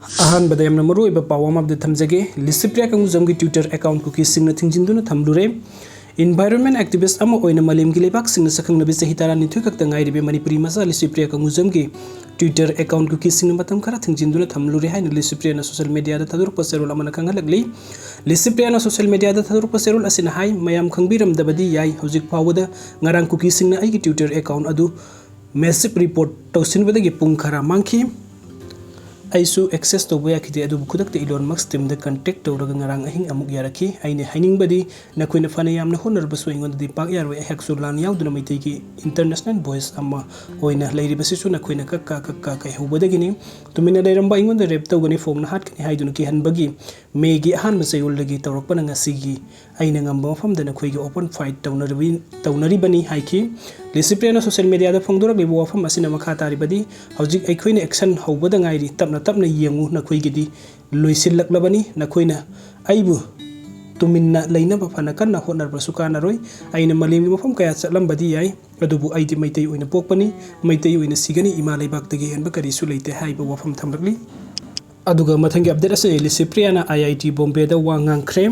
अहानबदा यमना मरुओइबा पाव अमाबदे थमजगे लिसिप्रिया कंगुजमगी ट्विटर अकाउंट कुकीसिंगना थिंजिंदुना थमलुरे इन्वायरमेंट एक्टिविस्ट अमा ओइना मलेमगी लेबाकसिंगना सखंगनबे सही तारा निथुय खक्ता ngairibe manipuri masa लिसिप्रिया कंगुजमगी ट्विटर अकाउंट कुकीसिंगना मतम खरा थिंजिंदुना थमलुरे हाइना लिसिप्रिया ना सोशल मीडिया दा थदुरप सेरोल अमना खंगलगली लिसिप्रिया ना सोशल मीडिया दा थदुरप सेरोल असिना हाई मयाम खंगबिरमदबदी याई हौजिक फावदा ngarang कुकीसिंगना आइगी ट्विटर अकाउंट अदु मैसिव रिपोर्ट तौसिनबदगी पुंग खरा मांखी आइसु एक्सेस तो बया खिदे अदु खुदक इलोन मस्क टीम द कांटेक्ट तौरग ngarang अहिंग अमुक यारखी आइने हाइनिंग बदी नखोइना फने यामना होनर बसु इंगोन दि पाक यारवे हेक्सु लान याउदुना मैतै की इंटरनेशनल वॉइस अमा ओइना लैरि बसिसु नखोइना कक्का कै होबदगिनी तुमिना लेरंबा इंगोन द रेप तौगनी फोमना हाटकनी हाइदुना की हनबगी मेगी अहान मसैउल लगी तौरकपना ngasiगी आइना ngamba मफम द नखोइगी ओपन फाइट तौनरी बनी हाइकी लिसिप्रिया सोशल मीडिया दा फोंदोरक लेबो वफम असिना मखा तारिबदी हौजिक अखोइना एक्शन हौबदा ngairi तपना येंगु नखोइगिदी लोइसिलक्लबनी नखोइना आइबु तुमिन्ना लैनबा फना कन्ना होनरबसु कानारोय आइना मलेमगी मफम कया चलमबदी याई अदुबु आइदि मैतै ओइना पोकपनी मैतै ओइना सिगनी इमा लेबाकतगी हेनबा करिसु लैते हाइबा वफम थमलकली अदुगा मथंगी अपडेट असे लिसिप्रिया ना IIT बॉम्बे दा वांगांख्रे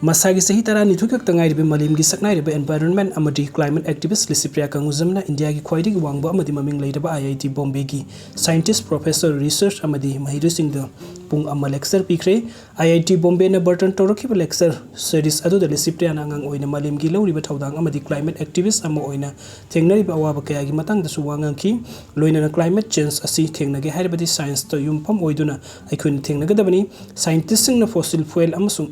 मसागी सही तारा निथुकक तंगाइरिबे मलेमगी सकनाइरिबे एनवायरनमेंट अमदी क्लाइमेट एक्टिविस्ट लिसिप्रिया कंगुजमना इंडिया की ख्वाइदिगी वांगबा अमदी ममिंग लैरबा IIT बॉम्बे की साइंटिस्ट प्रोफेसर रिसर्च अमदी महिरुसिंग द पुंग अमा लेक्चर पिख्रे IIT बॉम्बे ना बर्टन तौरखिबा लेक्चर सीरीज अदुदा लिसिप्रिया ना अंगांग ओइना मलेमगी लौरिबा थौदांग अमदी क्लाइमेट एक्टिविस्ट अमा ओइना थेंगनरिबा अवाबा कयागी मतंगदसु वांगांखी लोइना क्लाइमेट चेंज असि थेंगनगे हाइरबदी साइंस तो युमफम ओइदुना अखोइन थेंगनगदबनी साइंटिस्ट सिंगना फॉसिल फ्यूल अमसुंग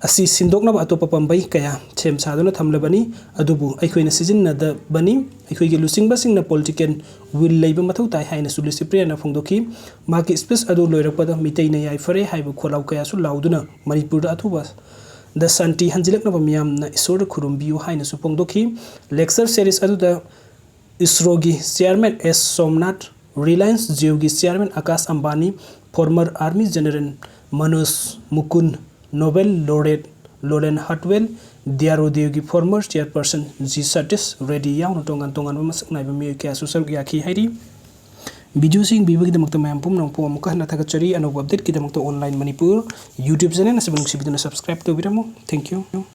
असी सिंदोकनब अतोप पंबई कया सेम सादुना थमलबनी अदुबु अखोइना सिजिन्नदबनी अखोइगी लुसिंगबसिंगना पॉलिटिकल विल लैबा मथौ ताइ हाइना लिसिप्रिया ना फोंदोखी माकी स्पेस अदु लोइरकपदा मितैना याइफरे हाइबु खोलाउ कयासु लाउदुना मणिपुर अथुबा द शांति हंजिलकनब मियामना ईश्वर खुरुमबियु हाइना सु फोंदोखी लेक्चर सीरीज अदुदा इसरोगी चेयरमैन एस सोमनाथ रिलायंस जियोगी chairman Akash Ambani former army general Manoj Mukund Nobel laureate Lorraine Hartwell DRDO की former chairperson G Satish Reddy याउना तोंगान मसकनाइबा मियो क्या सुसर याखी हाइरी वीडियो सिंग बीबगीदमक्ता मयाम पुमनां पो अमुक हना थागतचरी अनौब अपडेट कीदमक्ता ऑनलाइन मणिपुर यूट्यूब चैनल असबनुक सिबिदुना सब्सक्राइब तौबिरमु थैंक यू